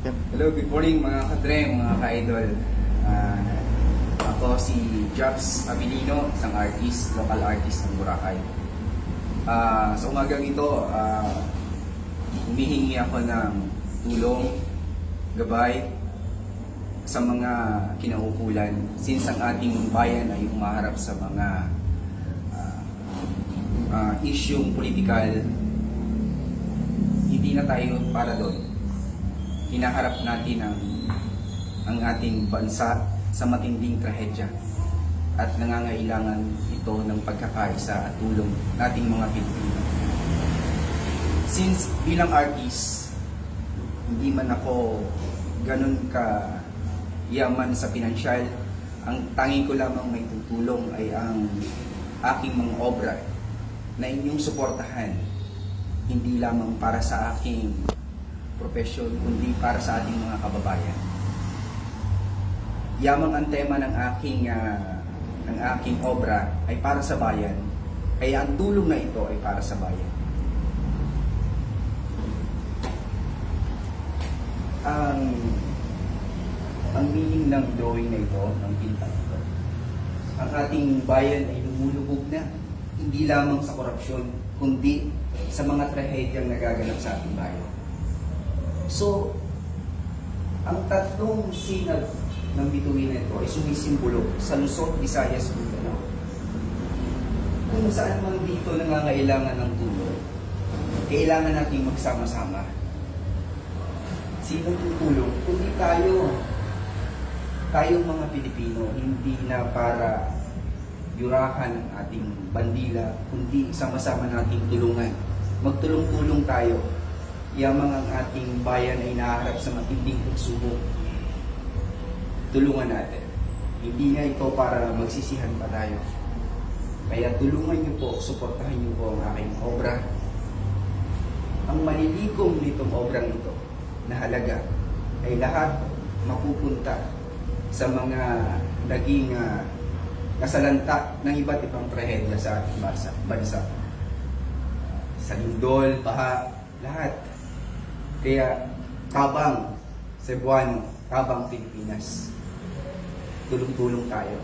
Hello, good morning mga kadreng, mga ka-idol. Ako si Jobs Abilino, isang artist, local artist ng Boracay. Sa umagang ito, humihingi ako ng tulong, gabay sa mga kinaukulan since ang ating bayan ay umaharap sa mga isyung politikal. Hindi na tayo para doon. Hinaharap natin ang ating bansa sa matinding trahedya at nangangailangan ito ng pagkakaisa at tulong nating mga Pilipino. Since bilang artist, hindi man ako ganun ka yaman sa pinansyal, ang tanging ko lamang may tutulong ay ang aking mga obra na inyong suportahan, hindi lamang para sa aking profesyon, kundi para sa ating mga kababayan. Yamang ang tema ng aking obra ay para sa bayan, kaya ang tulong na ito ay para sa bayan. Ang meaning ng drawing na ito, ng pintang ito, ang ating bayan ay lumulubog na, hindi lamang sa korupsyon, kundi sa mga trahedyang nagaganap sa ating bayan. So, ang tatlong sinag ng bituin na ito ay sumisimbolo sa Luzon, Visayas, Mindanao. Kung saan man dito nangangailangan ng tulong, kailangan natin magsama-sama. Sino tutulong? Kundi tayong mga Pilipino, hindi na para yurakan ang ating bandila, kundi sama-sama nating tulungan. Magtulong-tulong tayo. Yamang ang ating bayan ay naharap sa matinding pagsubok. Tulungan natin. Hindi nga ito para magsisihan pa tayo. Kaya tulungan niyo po, suportahan niyo po ang aking obra. Ang malilikom nitong obrang ito na halaga ay lahat mapupunta sa mga naging nasalanta ng iba't ibang trahedya sa ating bansa. Sa lindol, baha, lahat. Kaya, Tabang Cebuano, Tabang Pilipinas. Tulong-tulong tayo.